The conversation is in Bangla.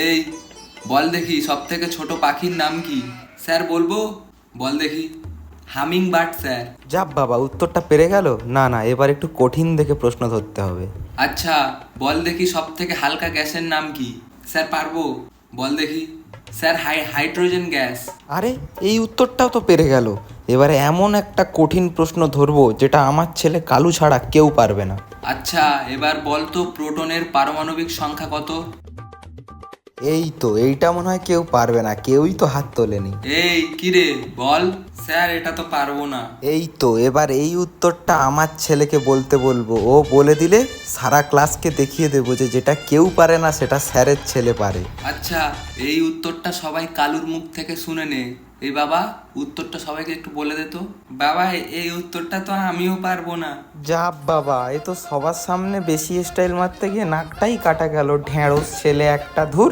এই বল দেখি সব থেকে ছোট পাখির নাম কি? স্যার বলবো? বল দেখি। Humming bird sir. যা বাবা, উত্তরটা পেরে গেল। না না, এবার একটু কঠিন দেখে প্রশ্ন ধরতে হবে। আচ্ছা বল দেখি সব থেকে হালকা গ্যাসের নাম কি? স্যার পারবো? বল দেখি। Sir hydrogen gas. আরে, এই উত্তরটাও তো পেরে গেল। এবারে এমন একটা কঠিন প্রশ্ন ধরবো যেটা আমার ছেলে কালু ছাড়া কেউ পারবে না। আচ্ছা এবার বল তো প্রোটনের পারমাণবিক সংখ্যা কত? এই তো, এইটা মনে হয় কেউ পারবে না, কেউই তো হাত তোলেনি। এই কিরে বল। স্যার এটা তো পারবো না। এই তো, এবার এই উত্তরটা আমার ছেলেকে বলতে বলবো। ও বলে দিলে সারা ক্লাসকে দেখিয়ে দেবো যে যেটা কেউ পারে না সেটা স্যারের ছেলে পারে। আচ্ছা এই উত্তরটা সবাই কালুর মুখ থেকে শুনে নে। এই বাবা, উত্তরটা সবাইকে একটু বলে দে তো। বাবা এই উত্তরটা তো আমিও পারবো না। যা বাবা, এ তো সবার সামনে বেশি স্টাইল মারতে গিয়ে নাকটাই কাটা গেল। ঢ্যাঁড়স ছেলে একটা, ধুর।